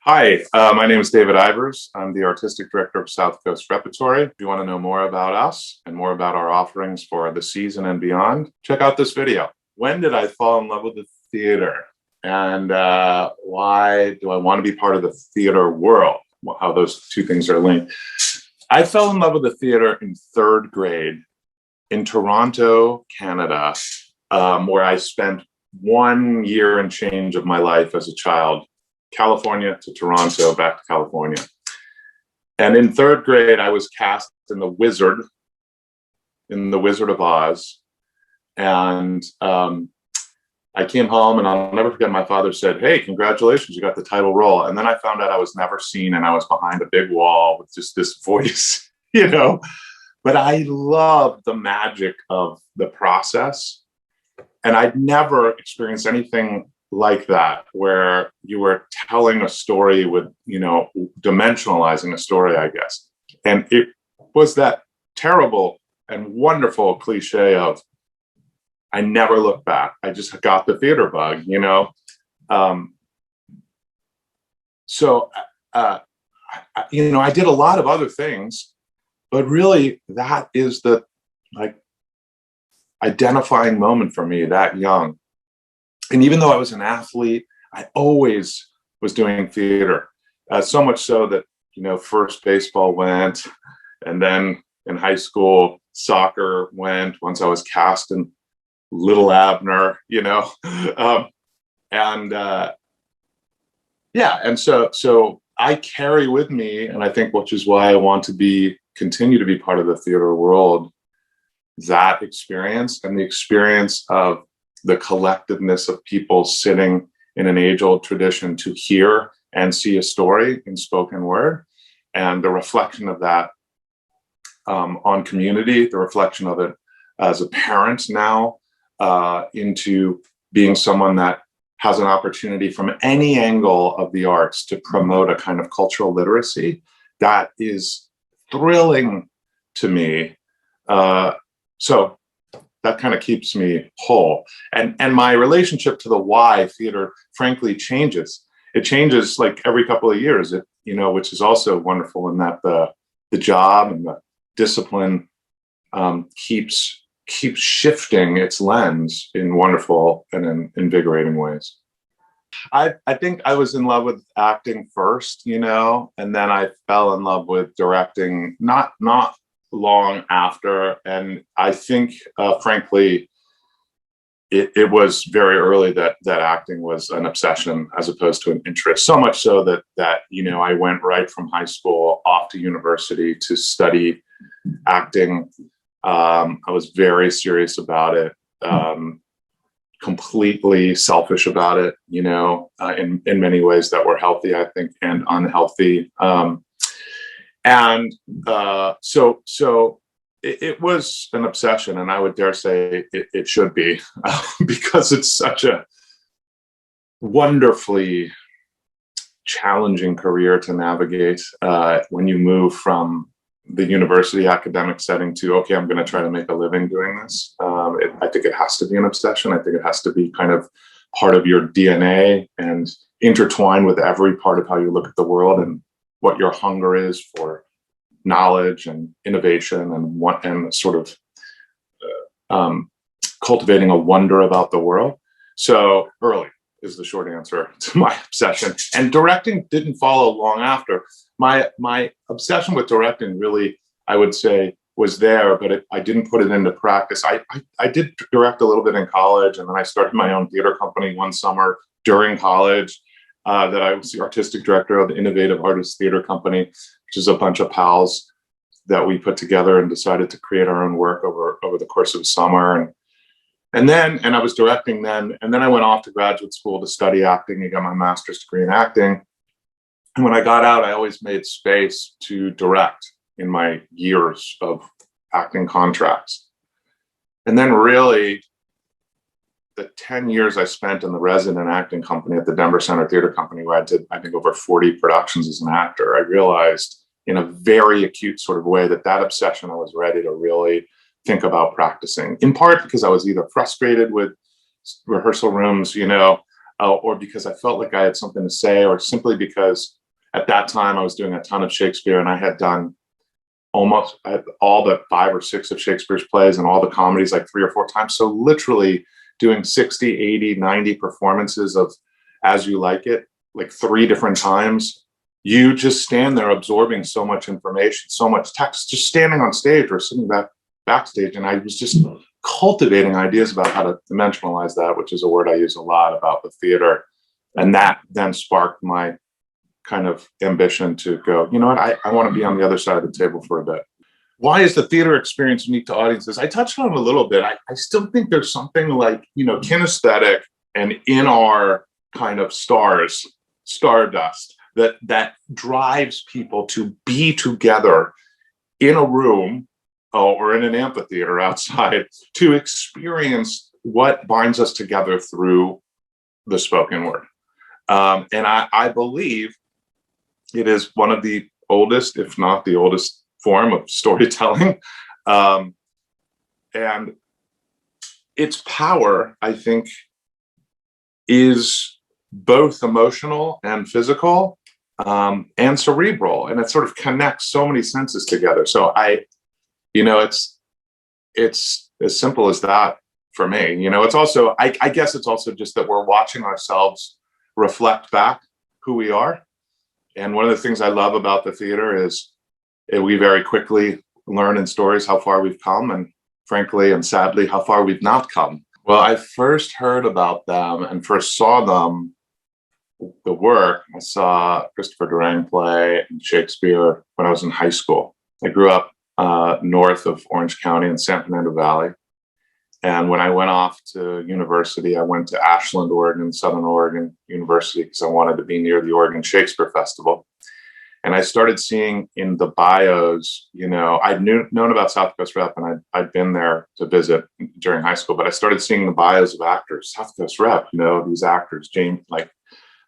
Hi, my name is David Ivers. I'm the Artistic Director of South Coast Repertory. If you want to know more about us and more about our offerings for the season and beyond, check out this video. When did I fall in love with the theater? And why do I want to be part of the theater world? How those two things are linked. I fell in love with the theater in third grade in Toronto, Canada, where I spent 1 year and change of my life as a child. California to Toronto, back to California. And in third grade, I was cast in The Wizard of Oz. And I came home, and I'll never forget, my father said, "Hey, congratulations, you got the title role." And then I found out I was never seen, and I was behind a big wall with just this voice, But I loved the magic of the process. And I'd never experienced anything like that, where you were telling a story with, dimensionalizing a story, I guess. And it was that terrible and wonderful cliche of, I never look back. I just got the theater bug, So, I did a lot of other things, but really that is the identifying moment for me that young. And even though I was an athlete, I always was doing theater. So much so that, first baseball went, and then in high school, soccer went once I was cast in Little Abner, and so I carry with me, and I think, which is why I want to continue to be part of the theater world, that experience and the experience of the collectiveness of people sitting in an age-old tradition to hear and see a story in spoken word, and the reflection of that on community, the reflection of it as a parent now into being someone that has an opportunity from any angle of the arts to promote a kind of cultural literacy that is thrilling to me. So that kind of keeps me whole. And my relationship to the why theater, frankly, changes. It changes like every couple of years, which is also wonderful in that the job and the discipline keeps shifting its lens in wonderful and in invigorating ways. I think I was in love with acting first, and then I fell in love with directing not long after. And I think, frankly, it was very early that acting was an obsession as opposed to an interest. So much so that I went right from high school off to university to study acting. I was very serious about it, completely selfish about it, in many ways that were healthy, I think, and unhealthy. So it was an obsession, and I would dare say it should be, because it's such a wonderfully challenging career to navigate when you move from the university academic setting to, okay, I'm going to try to make a living doing this. I think it has to be an obsession. I think it has to be kind of part of your DNA and intertwined with every part of how you look at the world and what your hunger is for knowledge and innovation and sort of cultivating a wonder about the world. So early is the short answer to my obsession. And directing didn't follow long after. My obsession with directing really, I would say, was there, but I didn't put it into practice. I did direct a little bit in college, and then I started my own theater company one summer during college. That I was the artistic director of the Innovative Artists Theater Company, which is a bunch of pals that we put together and decided to create our own work over the course of the summer. And I was directing then, and then I went off to graduate school to study acting. I got my master's degree in acting. And when I got out, I always made space to direct in my years of acting contracts. And then really, the 10 years I spent in the resident acting company at the Denver Center Theater Company, where I did, I think, over 40 productions as an actor, I realized in a very acute sort of way that obsession I was ready to really think about practicing, in part because I was either frustrated with rehearsal rooms, or because I felt like I had something to say, or simply because at that time I was doing a ton of Shakespeare, and I had done almost all but 5 or 6 of Shakespeare's plays and all the comedies like 3 or 4 times. So literally doing 60, 80, 90 performances of As You Like It, like 3 different times. You just stand there absorbing so much information, so much text, just standing on stage or sitting backstage. And I was just cultivating ideas about how to dimensionalize that, which is a word I use a lot about the theater. And that then sparked my kind of ambition to go, you know what, I want to be on the other side of the table for a bit. Why is the theater experience unique to audiences? I touched on it a little bit. I still think there's something like, kinesthetic and in our kind of stardust that drives people to be together in a room or in an amphitheater outside to experience what binds us together through the spoken word. And I believe it is one of the oldest, if not the oldest, form of storytelling. And its power, I think, is both emotional and physical, and cerebral, and it sort of connects so many senses together. So it's as simple as that for me. It's also, I guess it's also just that we're watching ourselves reflect back who we are. And one of the things I love about the theater is we very quickly learn in stories how far we've come, and frankly and sadly, how far we've not come. Well, I first heard about them and first saw them, the work. I saw Christopher Durang play and Shakespeare when I was in high school. I grew up north of Orange County in San Fernando Valley. And when I went off to university, I went to Ashland, Oregon, Southern Oregon University, because I wanted to be near the Oregon Shakespeare Festival. And I started seeing in the bios, I'd known about South Coast Rep, and I'd been there to visit during high school, but I started seeing the bios of actors, South Coast Rep, these actors, James, like,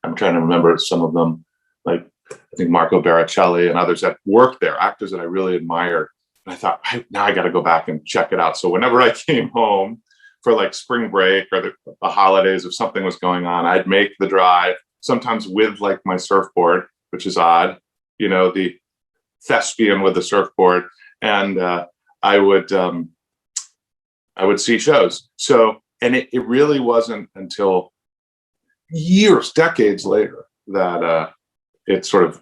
I'm trying to remember some of them, like I think Marco Baricelli and others that worked there, actors that I really admired. And I thought, now I got to go back and check it out. So whenever I came home for like spring break or the holidays, if something was going on, I'd make the drive, sometimes with like my surfboard, which is odd, the thespian with the surfboard. And I would see shows. So, and it really wasn't until decades later that it sort of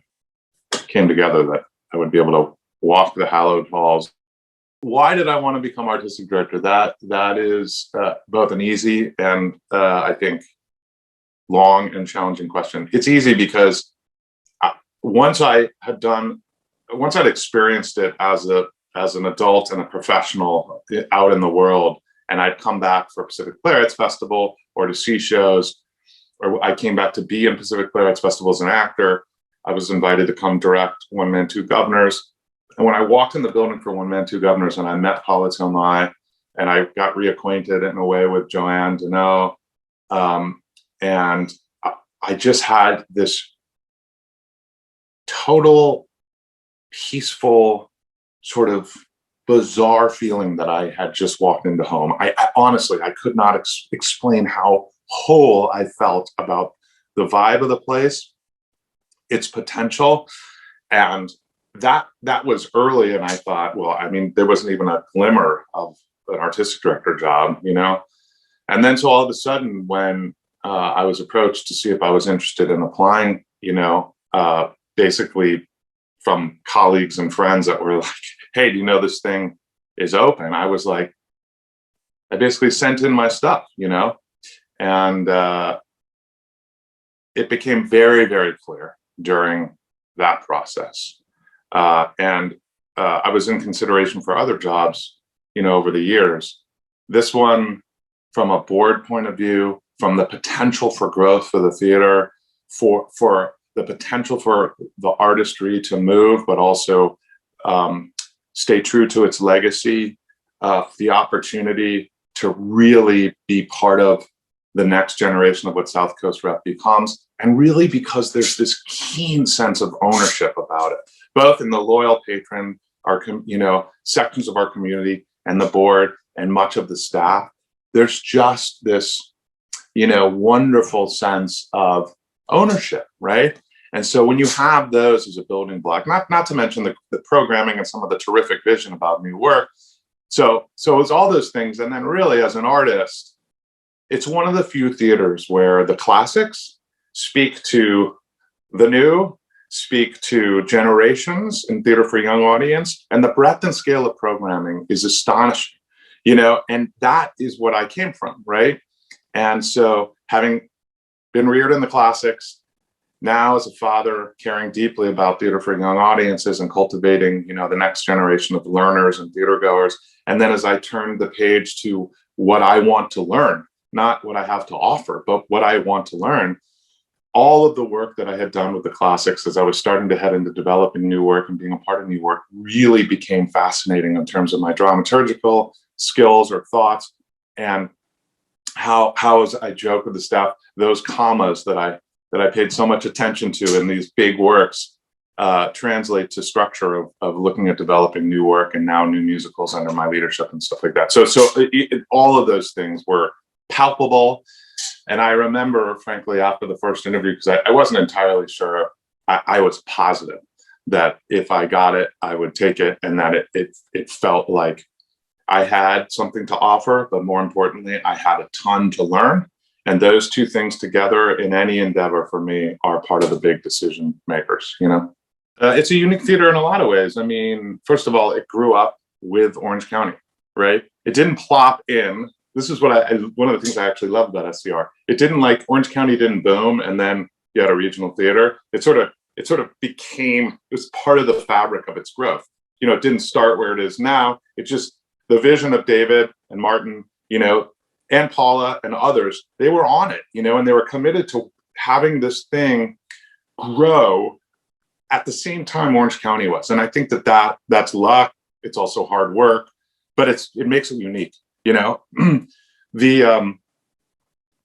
came together that I would be able to walk the hallowed halls. Why did I want to become artistic director? That is both an easy and I think long and challenging question. It's easy because once I'd experienced it as an adult and a professional out in the world, and I'd come back for Pacific Playwrights Festival or to see shows, or I came back to be in Pacific Playwrights Festival as an actor. I was invited to come direct One Man, Two Governors. And when I walked in the building for One Man, Two Governors, and I met Paula Tilmai, and I got reacquainted in a way with Joanne Deneau, and I just had this total peaceful, sort of bizarre feeling that I had just walked into home. I honestly, I could not explain how whole I felt about the vibe of the place, its potential. And that was early. And I thought, well, I mean, there wasn't even a glimmer of an artistic director job, And then so all of a sudden, when I was approached to see if I was interested in applying, basically from colleagues and friends that were like, hey, do you know this thing is open? I was like, I basically sent in my stuff, and it became very, very clear during that process. And I was in consideration for other jobs, over the years. This one, from a board point of view, from the potential for growth for the theater, for the potential for the artistry to move, but also stay true to its legacy, the opportunity to really be part of the next generation of what South Coast Rep becomes, and really because there's this keen sense of ownership about it, both in the loyal patron, our sections of our community, and the board, and much of the staff. There's just this, wonderful sense of ownership, right? And so when you have those as a building block, not to mention the programming and some of the terrific vision about new work. So it's all those things. And then really as an artist, it's one of the few theaters where the classics speak to the new, speak to generations in theater for young audience, and the breadth and scale of programming is astonishing, and that is what I came from, right? And so having been reared in the classics, now as a father caring deeply about theater for young audiences and cultivating, the next generation of learners and theater goers, and then as I turned the page to what I want to learn, not what I have to offer, but what I want to learn, all of the work that I had done with the classics as I was starting to head into developing new work and being a part of new work really became fascinating in terms of my dramaturgical skills or thoughts, and how as I joke with the staff, those commas that I paid so much attention to in these big works translate to structure of looking at developing new work and now new musicals under my leadership and stuff like that. So all of those things were palpable. And I remember, frankly, after the first interview, because I wasn't entirely sure, I was positive that if I got it, I would take it, and that it felt like I had something to offer, but more importantly, I had a ton to learn. And those two things together in any endeavor for me are part of the big decision makers, It's a unique theater in a lot of ways. I mean, first of all, it grew up with Orange County, right? It didn't plop in. This is what one of the things I actually love about SCR. It didn't Orange County didn't boom and then you had a regional theater. It sort of became, it was part of the fabric of its growth. It didn't start where it is now. It just, the vision of David and Martin, and Paula and others, they were on it, and they were committed to having this thing grow at the same time Orange County was. And I think that's luck. It's also hard work, but it makes it unique. The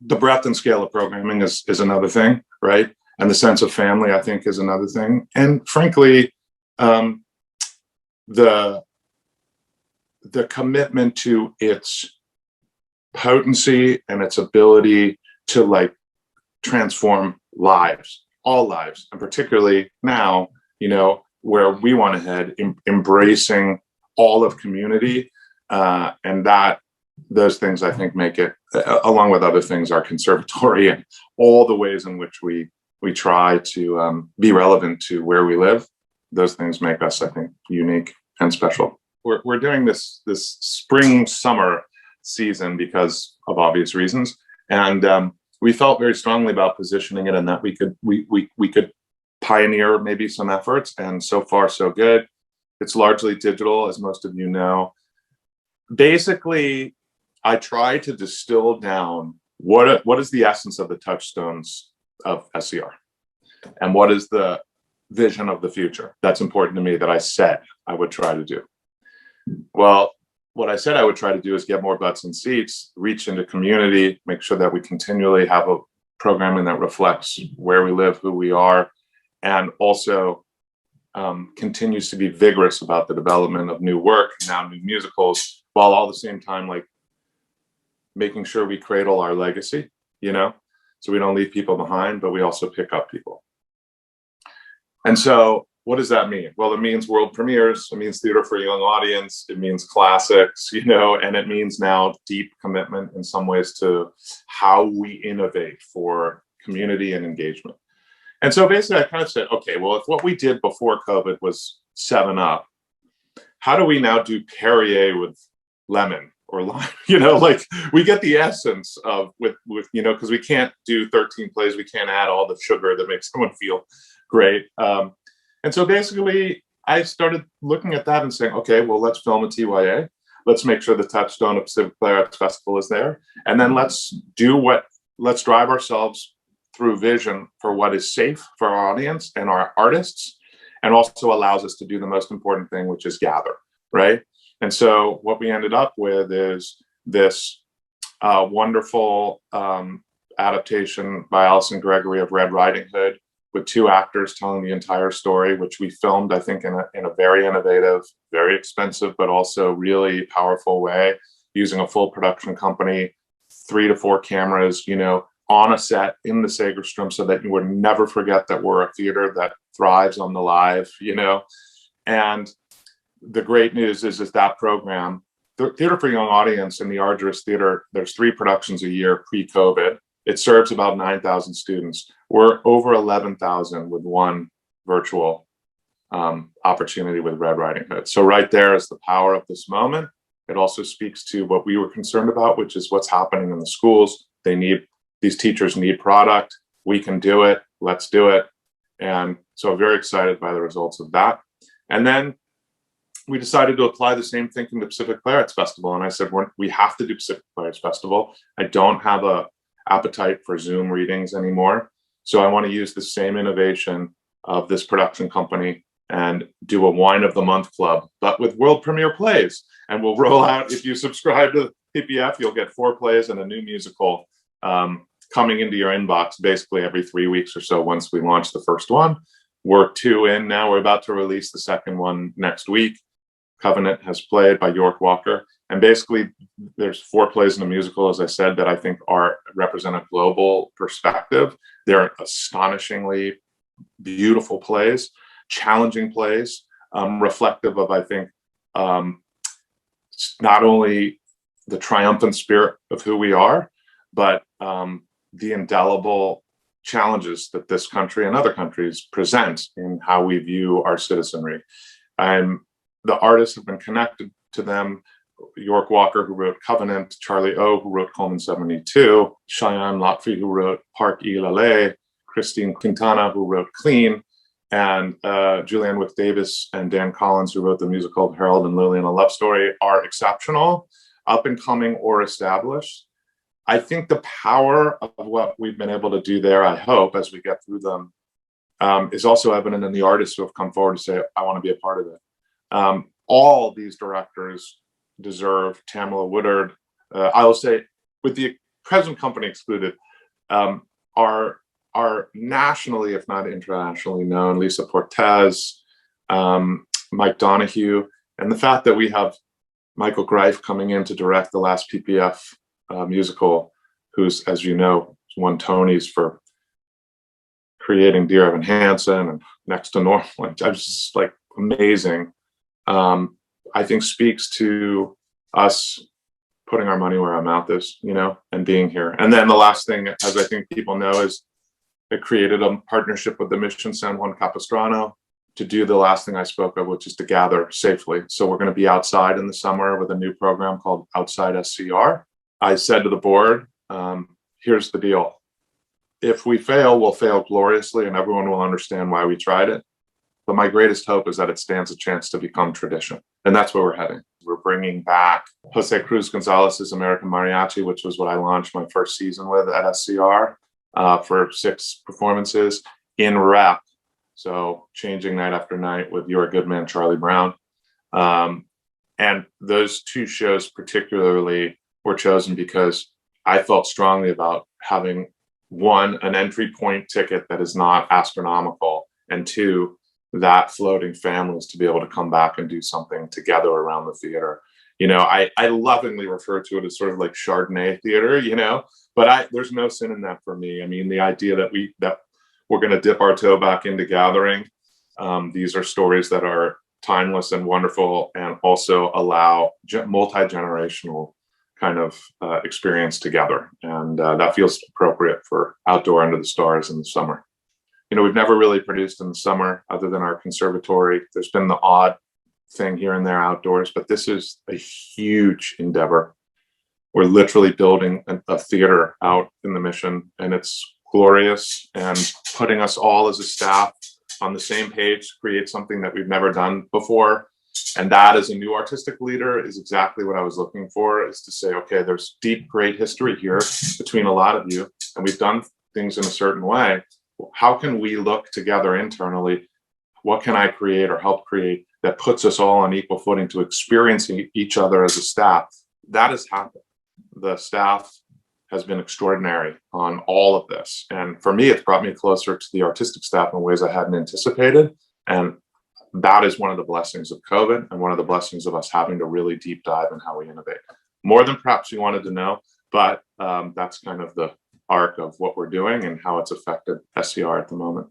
breadth and scale of programming is another thing, right? And the sense of family, I think, is another thing. And frankly, the commitment to its potency and its ability to transform lives, all lives, and particularly now, where we want to head, embracing all of community, and those things I think make it, along with other things, our conservatory and all the ways in which we try to be relevant to where we live. Those things make us, I think, unique and special. We're doing this spring summer season because of obvious reasons, and we felt very strongly about positioning it, and that we could pioneer maybe some efforts, and so far so good. It's largely digital, as most of you know. Basically, I try to distill down what is the essence of the touchstones of SCR, and what is the vision of the future that's important to me that I said I would try to do. Well, what I said I would try to do is get more butts in seats, reach into community, make sure that we continually have a programming that reflects where we live, who we are, and also continues to be vigorous about the development of new work, now new musicals, while all the same time making sure we cradle our legacy, so we don't leave people behind, but we also pick up people. And so what does that mean? Well, it means world premieres, it means theater for a young audience, it means classics, and it means now deep commitment in some ways to how we innovate for community and engagement. And so basically I kind of said, okay, well, if what we did before COVID was 7-Up, how do we now do Perrier with lemon or lime? We get the essence of with because we can't do 13 plays, we can't add all the sugar that makes someone feel great. And so basically I started looking at that and saying, okay, well, let's film a TYA. Let's make sure the touchstone of Pacific Playwrights Festival is there. And then let's drive ourselves through vision for what is safe for our audience and our artists, and also allows us to do the most important thing, which is gather, right? And so what we ended up with is this wonderful adaptation by Alison Gregory of Red Riding Hood, with 2 actors telling the entire story, which we filmed, I think, in a very innovative, very expensive, but also really powerful way, using a full production company, 3 to 4 cameras, on a set in the Segerstrom, so that you would never forget that we're a theater that thrives on the live, And the great news is that program, the Theater for Young Audience in the Argyris Theater, there's 3 productions a year pre-COVID. It serves about 9,000 students. We're over 11,000 with one virtual opportunity with Red Riding Hood. So right there is the power of this moment. It also speaks to what we were concerned about, which is what's happening in the schools. These teachers need product. We can do it. Let's do it. And so I'm very excited by the results of that. And then we decided to apply the same thinking to Pacific Playwrights Festival. And I said, we have to do Pacific Playwrights Festival. I don't have a appetite for Zoom readings anymore. So I want to use the same innovation of this production company and do a Wine of the Month club, but with world premiere plays. And we'll roll out, if you subscribe to PPF, you'll get 4 plays and a new musical coming into your inbox basically every 3 weeks or so once we launch the first one. We're 2 in now. We're about to release the second one next week. Covenant has played by York Walker. And basically, there's 4 plays in the musical, as I said, that I think represent a global perspective. They're astonishingly beautiful plays, challenging plays, reflective of, I think, not only the triumphant spirit of who we are, but the indelible challenges that this country and other countries present in how we view our citizenry. And the artists have been connected to them. York Walker, who wrote Covenant, Charlie O, who wrote Coleman 72, Shayan Lotfi, who wrote Park Ilale, Christine Quintana, who wrote Clean, and Julianne Wick Davis and Dan Collins, who wrote the musical Harold and Lily and a Love Story, are exceptional, up and coming or established. I think the power of what we've been able to do there, I hope, as we get through them, is also evident in the artists who have come forward to say, I want to be a part of it. All these directors deserve, Tamala Woodard, I will say, with the present company excluded, are nationally, if not internationally known. Lisa Cortez, Mike Donahue, and the fact that we have Michael Greif coming in to direct the last PPF musical, who's, as you know, won Tonys for creating Dear Evan Hansen and Next to Normal. I was just like amazing. I think speaks to us putting our money where our mouth is, and being here. And then the last thing, as I think people know, is it created a partnership with the Mission San Juan Capistrano to do the last thing I spoke of, which is to gather safely. So we're going to be outside in the summer with a new program called Outside SCR. I said to the board, here's the deal. If we fail, we'll fail gloriously and everyone will understand why we tried it. But my greatest hope is that it stands a chance to become tradition. And that's where we're heading. We're bringing back Jose Cruz Gonzalez's American Mariachi, which was what I launched my first season with at SCR for 6 performances in rep. So changing night after night with You're a Good Man, Charlie Brown. And those 2 shows particularly were chosen because I felt strongly about having, 1, an entry point ticket that is not astronomical, and 2, that floating families to be able to come back and do something together around the theater. I lovingly refer to it as sort of like Chardonnay theater, but there's no sin in that for me. I mean, the idea that we're going to dip our toe back into gathering. These are stories that are timeless and wonderful and also allow multi-generational kind of experience together. And that feels appropriate for Outdoor Under the Stars in the summer. We've never really produced in the summer other than our conservatory. There's been the odd thing here and there outdoors, but this is a huge endeavor. We're literally building a theater out in the Mission, and it's glorious, and putting us all as a staff on the same page to create something that we've never done before. And that, as a new artistic leader, is exactly what I was looking for, is to say, okay, there's deep, great history here between a lot of you, and we've done things in a certain way. How can we look together internally? What can I create or help create that puts us all on equal footing to experiencing each other as a staff? That has happened. The staff has been extraordinary on all of this. And for me, it's brought me closer to the artistic staff in ways I hadn't anticipated. And that is one of the blessings of COVID and one of the blessings of us having to really deep dive in how we innovate. More than perhaps you wanted to know, But that's kind of the arc of what we're doing and how it's affected SCR at the moment.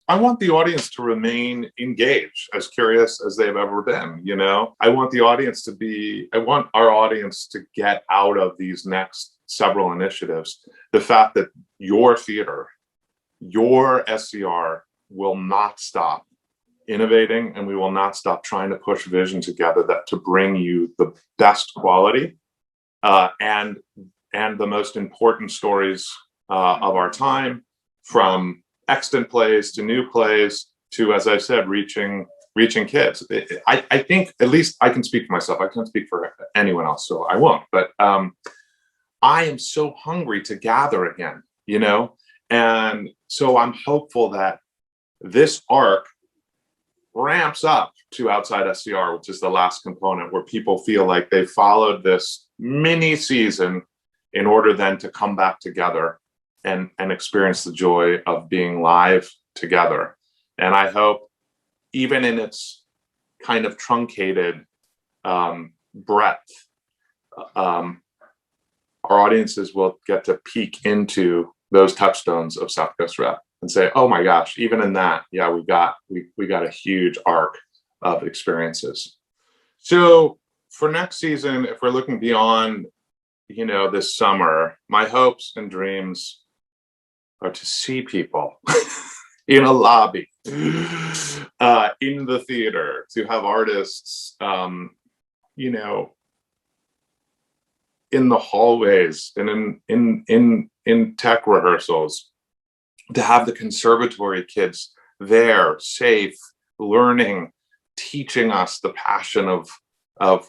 I want the audience to remain engaged, as curious as they've ever been. You know, I want our audience to get out of these next several initiatives the fact that your theater, your SCR will not stop innovating, and we will not stop trying to push vision together to bring you the best quality and the most important stories of our time, from extant plays to new plays to, as I said, reaching kids. I think, at least I can speak for myself. I can't speak for anyone else, so I won't. But I am so hungry to gather again, you know? And so I'm hopeful that this arc ramps up to Outside SCR, which is the last component, where people feel like they followed this mini season in order then to come back together and experience the joy of being live together. And I hope, even in its kind of truncated breadth, our audiences will get to peek into those touchstones of South Coast Rep and say, oh my gosh, even in that, yeah, we got a huge arc of experiences. So for next season, if we're looking beyond, you know, this summer, my hopes and dreams are to see people in a lobby, in the theater, to have artists, you know, in the hallways and in tech rehearsals, to have the conservatory kids there, safe, learning, teaching us the passion of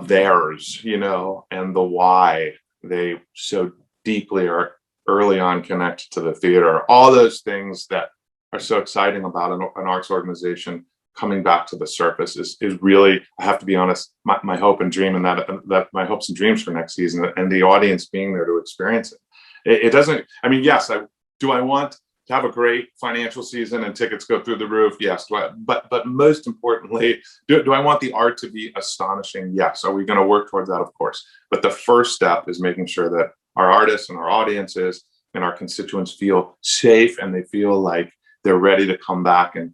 theirs, you know, and the why they so deeply are early on connected to the theater. All those things that are so exciting about an arts organization coming back to the surface is really, I have to be honest, my hope and dream, and that my hopes and dreams for next season, and the audience being there to experience it. It doesn't, I mean, yes, I want to have a great financial season and tickets go through the roof? Yes. But most importantly, do I want the art to be astonishing? Yes. Are we going to work towards that? Of course. But the first step is making sure that our artists and our audiences and our constituents feel safe, and they feel like they're ready to come back and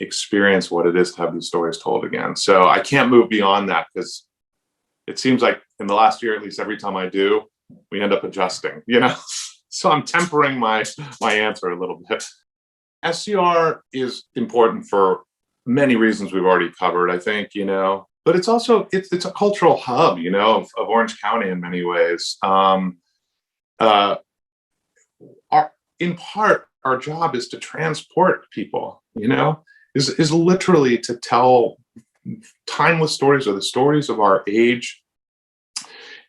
experience what it is to have these stories told again. So I can't move beyond that, because it seems like in the last year, at least every time I do, we end up adjusting, you know? So I'm tempering my answer a little bit. SCR is important for many reasons we've already covered, I think, you know, but it's also, it's a cultural hub, you know, of Orange County in many ways. In part, our job is to transport people, you know, is literally to tell timeless stories, or the stories of our age,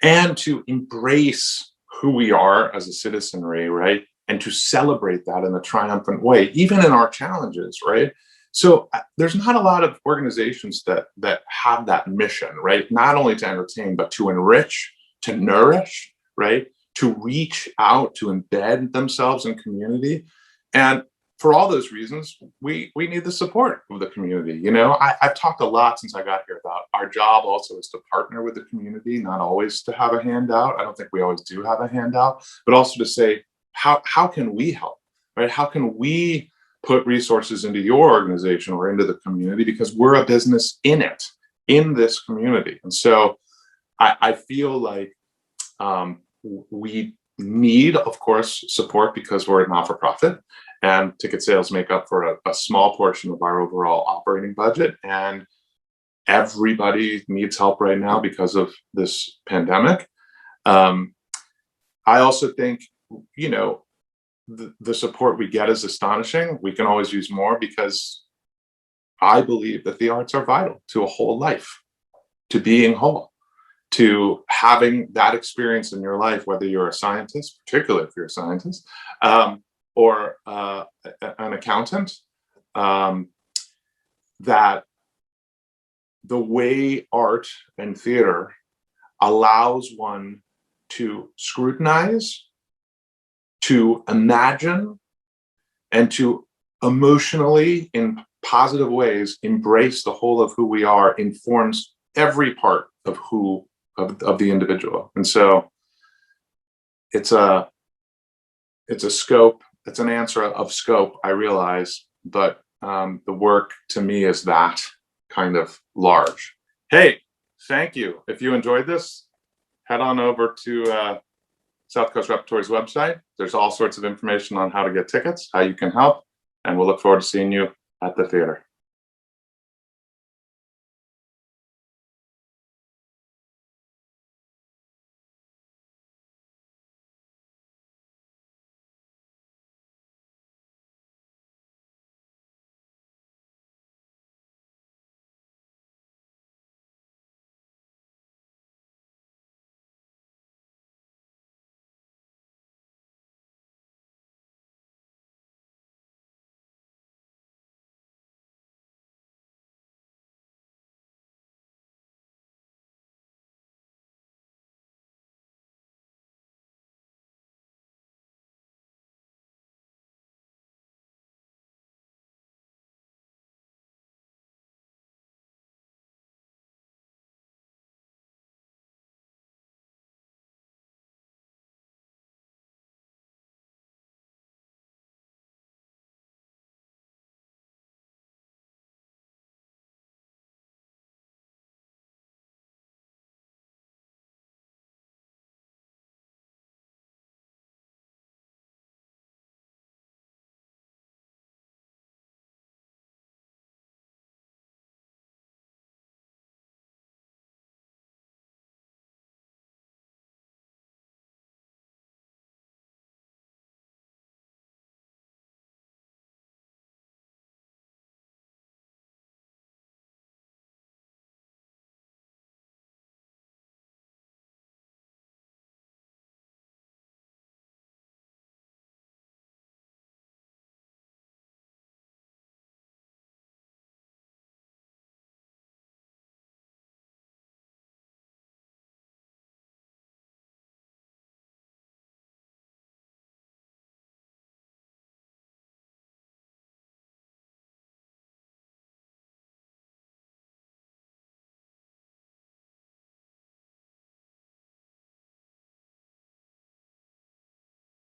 and to embrace who we are as a citizenry, right? And to celebrate that in a triumphant way, even in our challenges, right? So there's not a lot of organizations that have that mission, right? Not only to entertain, but to enrich, to nourish, right? To reach out, to embed themselves in community. And for all those reasons, we need the support of the community. You know, I've talked a lot since I got here about our job also is to partner with the community, not always to have a handout. I don't think we always do have a handout, but also to say, how can we help, right? How can we put resources into your organization or into the community, because we're a business in it, in this community. And so I feel like we need, of course, support, because we're a not-for-profit, and ticket sales make up for a small portion of our overall operating budget. And everybody needs help right now because of this pandemic. I also think, you know, the support we get is astonishing. We can always use more, because I believe that the arts are vital to a whole life, to being whole, to having that experience in your life, whether you're a scientist, particularly if you're a scientist, or an accountant, that the way art and theater allows one to scrutinize, to imagine, and to emotionally, in positive ways, embrace the whole of who we are, informs every part of the individual. And so it's a scope, it's an answer of scope, I realize, but the work to me is that kind of large. Hey, thank you. If you enjoyed this, head on over to South Coast Repertory's website. There's all sorts of information on how to get tickets, how you can help, and we'll look forward to seeing you at the theater.